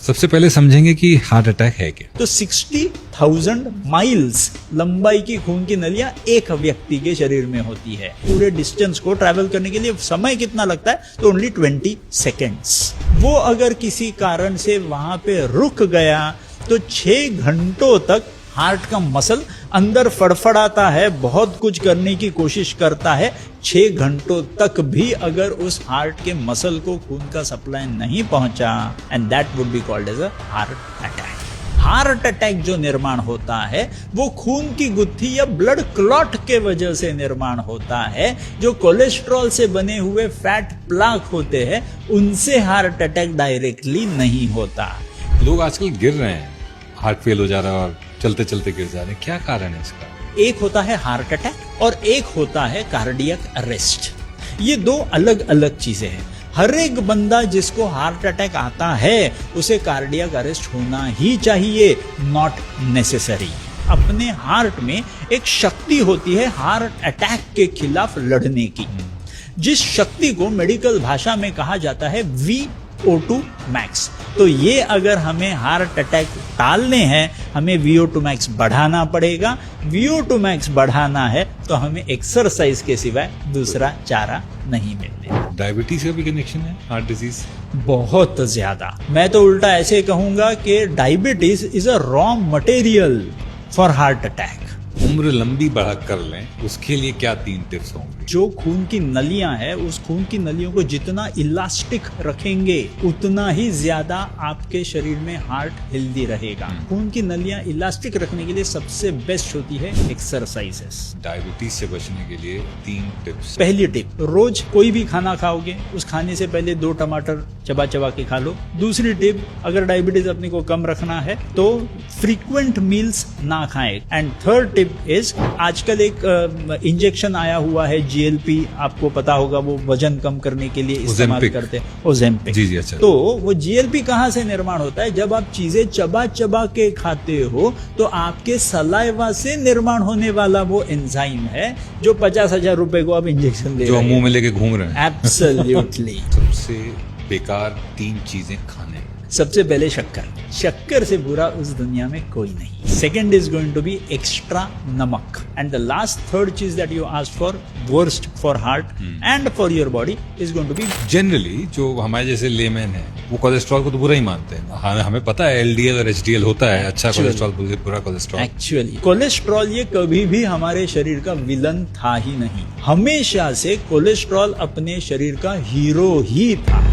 सबसे पहले समझेंगे कि हार्ट अटैक है क्या। तो 60,000 माइल्स लंबाई की खून की नलियां एक व्यक्ति के शरीर में होती है। पूरे डिस्टेंस को ट्रैवल करने के लिए समय कितना लगता है? तो ओनली 20 सेकेंड्स। वो अगर किसी कारण से वहां पे रुक गया तो 6 घंटों तक हार्ट का मसल अंदर फड़फड़ाता है, बहुत कुछ करने की कोशिश करता है। 6 घंटों तक भी अगर उस हार्ट के मसल को खून का सप्लाई नहीं पहुंचा, and that would be called as a heart attack. Heart attack जो निर्माण होता है वो खून की गुत्थी या ब्लड क्लॉट के वजह से निर्माण होता है। जो कोलेस्ट्रॉल से बने हुए फैट प्लाक होते हैं उनसे हार्ट अटैक डायरेक्टली नहीं होता। लोग आजकल गिर रहे हैं, हार्ट फेल हो जा रहा है और चलते चलते गिर जा रहे हैं, क्या कारण है इसका? एक होता है हार्ट अटैक और एक होता है कार्डियक अरेस्ट। ये दो अलग अलग चीजें हैं। हर एक बंदा जिसको हार्ट अटैक आता है उसे कार्डियक अरेस्ट होना ही चाहिए, नॉट नेसेसरी। अपने हार्ट में एक शक्ति होती है हार्ट अटैक के खिलाफ लड़ने की, जिस शक्ति को मेडिकल भाषा में कहा जाता है VO2 मैक्स। तो ये अगर हमें हार्ट अटैक टालने हैं, हमें VO2 मैक्स बढ़ाना पड़ेगा। VO2 मैक्स बढ़ाना है तो हमें एक्सरसाइज के सिवाय दूसरा चारा नहीं मिलने। डायबिटीज का भी कनेक्शन है हार्ट डिजीज? बहुत ज्यादा। मैं तो उल्टा ऐसे कहूंगा कि diabetes is a raw material for heart attack. उम्र लंबी बढ़ा कर लें उसके लिए क्या 3 टिप्स होंगे? जो खून की नलियां हैं उस खून की नलियों को जितना इलास्टिक रखेंगे उतना ही ज्यादा आपके शरीर में हार्ट हेल्दी रहेगा। खून की नलियां इलास्टिक रखने के लिए सबसे बेस्ट होती है एक्सरसाइजेस। डायबिटीज से बचने के लिए 3 टिप्स। पहली टिप, रोज कोई भी खाना खाओगे उस खाने से पहले 2 टमाटर चबा चबा के खा लो। दूसरी टिप, अगर डायबिटीज अपने को कम रखना है तो फ्रीक्वेंट मील्स ना खाएं। एंड थर्ड टिप इज, आजकल एक इंजेक्शन आया हुआ है GLP, आपको पता होगा, वो वजन कम करने के लिए इस्तेमाल करते हैं, ओजेम्पिक। जी अच्छा। तो वो GLP कहाँ से निर्माण होता है? जब आप चीजें चबा चबा के खाते हो तो आपके सलाइवा से निर्माण होने वाला वो एंजाइम है जो 50,000 रुपए को आप इंजेक्शन ले रहे हैं, जो मुंह में लेके घूम रहे हैं। एब्सोल्युटली। सबसे बेकार 3 चीजें खाने। सबसे पहले शक्कर से बुरा उस दुनिया में कोई नहीं। Second is going to be extra नमक। एंड द लास्ट थर्ड चीज that you asked for, worst for heart and for your body, is going to be. Generally जो हमारे जैसे लेमैन है वो कोलेस्ट्रॉल को तो बुरा ही मानते हैं। हमें पता है LDL और HDL होता है, अच्छा कोलेस्ट्रॉल बुरा कोलेस्ट्रॉल। एक्चुअली कोलेस्ट्रॉल ये कभी भी हमारे शरीर का विलन था ही नहीं। हमेशा से कोलेस्ट्रॉल अपने शरीर का हीरो ही था।